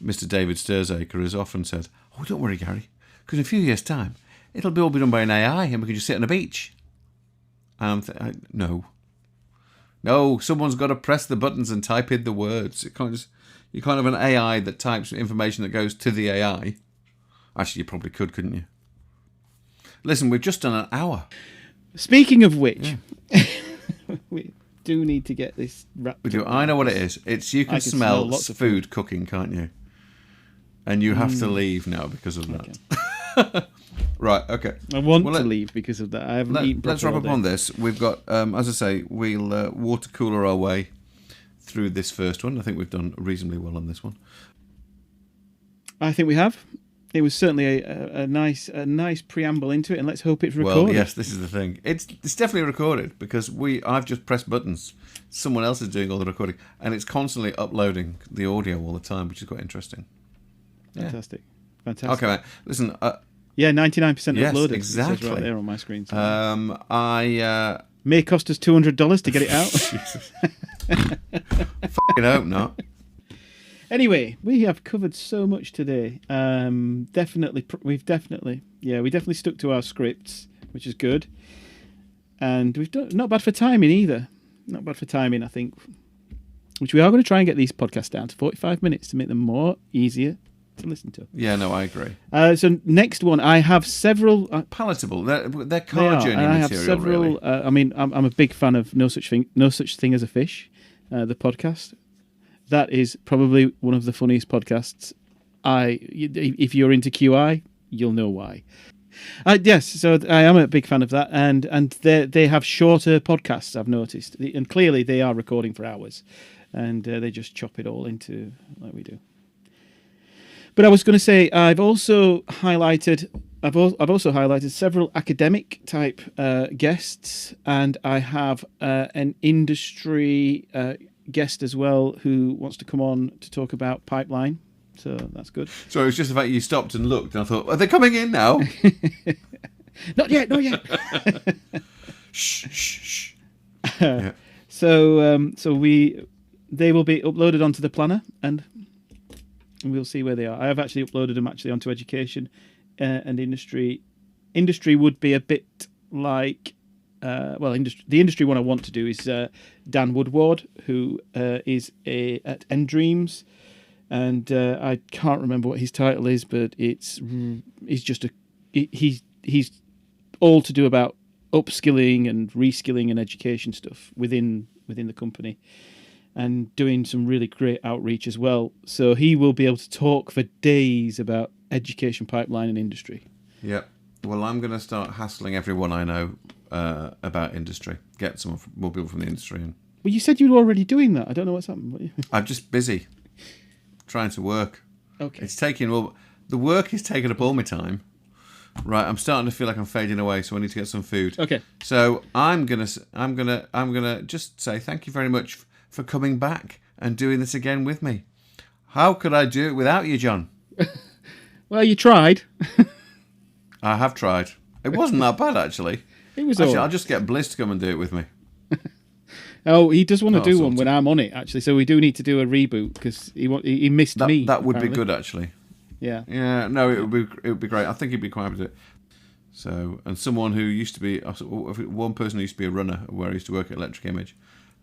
Mr. David Sturzaker has often said, "Oh, don't worry, Gary, because in a few years' time, it'll all be done by an AI, and we can just sit on a beach." No, someone's got to press the buttons and type in the words. You can't have an AI that types information that goes to the AI. Actually, you probably could, couldn't you? Listen, we've just done an hour. Speaking of which, we do need to get this wrapped. We do. I know what it is. It's you can smell lots of food cooking, can't you? And you have to leave now because of that. Okay. Right, okay. I want to leave because of that. I haven't eaten properly. Let's wrap up on this. We've got, as I say, we'll water cooler our way through this first one. I think we've done reasonably well on this one. I think we have. It was certainly a nice preamble into it, and let's hope it's recorded. Well, yes, this is the thing. It's definitely recorded, because I've just pressed buttons. Someone else is doing all the recording, and it's constantly uploading the audio all the time, which is quite interesting. Fantastic. Okay, mate. Listen. 99% yes, uploaded. Exactly. It says right there on my screen. So. May cost us $200 to get it out. Fucking hope not. Anyway, we have covered so much today. We definitely stuck to our scripts, which is good, and we've done not bad for timing either. Not bad for timing, I think. Which we are going to try and get these podcasts down to 45 minutes to make them easier to listen to. Yeah, no, I agree. So next one, I have several palatable. They're car journey material. I have several. Really. I mean, I'm a big fan of No Such Thing as a Fish, the podcast. That is probably one of the funniest podcasts. If you're into QI, you'll know why. Yes, so I am a big fan of that, and they have shorter podcasts, I've noticed, and clearly they are recording for hours, and they just chop it all into like we do. But I was going to say I've also highlighted several academic type guests, and I have an industry guest as well who wants to come on to talk about pipeline. So that's good. So it was just the fact you stopped and looked, and I thought, are they coming in now? Not yet. Shh. Yeah. So they will be uploaded onto the planner, and we'll see where they are. I have actually uploaded them onto education and industry. Industry would be a bit like industry. The industry one I want to do is Dan Woodward, who is at End Dreams. And I can't remember what his title is, but he's all to do about upskilling and reskilling and education stuff within the company. and doing some really great outreach as well. So he will be able to talk for days about education pipeline and industry. Yep. Well, I'm going to start hassling everyone I know about industry. Get some more people from the industry in. Well, you said you were already doing that. I don't know what's happened. I'm just busy trying to work. Okay. It's taking the work is taking up all my time. Right, I'm starting to feel like I'm fading away, so I need to get some food. Okay. So I'm gonna just say thank you very much for coming back and doing this again with me. How could I do it without you, John? Well, you tried. I have tried. It wasn't that bad, actually. It was Actually, all right. I'll just get Bliss to come and do it with me. Oh, he does want to do one sorted. when I'm on it, actually. So we do need to do a reboot because he missed me. That would be apparently. good, actually. Yeah. Yeah, no, it would be great. I think he'd be quite happy to do it. So, and someone who used to be one person who used to be a runner where I used to work at Electric Image,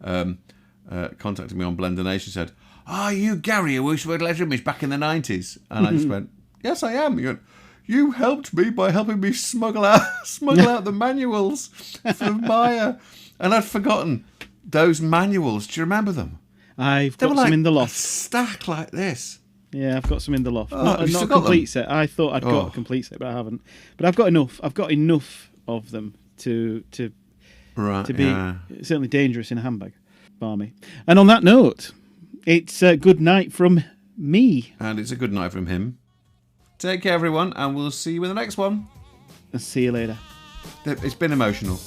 contacted me on Blender Nation, said, "Are you Gary who used to work at Electric Image back in the 90s?" And I just went, "Yes, I am." He went, "You helped me by helping me smuggle out the manuals for Maya," and I'd forgotten those manuals. Do you remember them? I've They got were some like in the a loft. stack like this. Yeah, I've got some in the loft. Oh, Not have you a still got complete them? set. I thought I'd got a complete set, but I haven't. But I've got enough. I've got enough of them to Right. be Yeah. certainly dangerous in a handbag. Barmy. And on that note, it's a good night from me. And it's a good night from him. Take care, everyone, and we'll see you in the next one. And see you later. It's been emotional.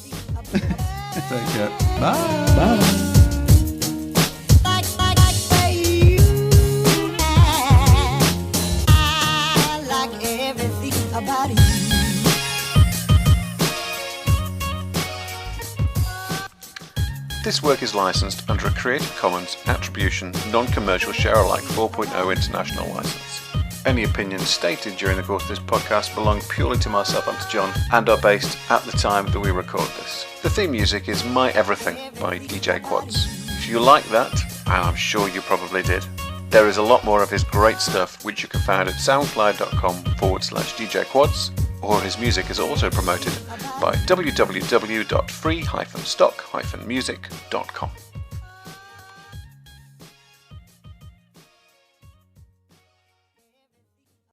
Take care. Bye. Bye. About you. This work is licensed under a Creative Commons Attribution Non-Commercial Share-alike 4.0 International License. Any opinions stated during the course of this podcast belong purely to myself and to John and are based at the time that we record this. The theme music is My Everything by DJ Quads. If you like that, and I'm sure you probably did, there is a lot more of his great stuff which you can find at soundcloud.com/DJ Quads, or his music is also promoted by www.free-stock-music.com.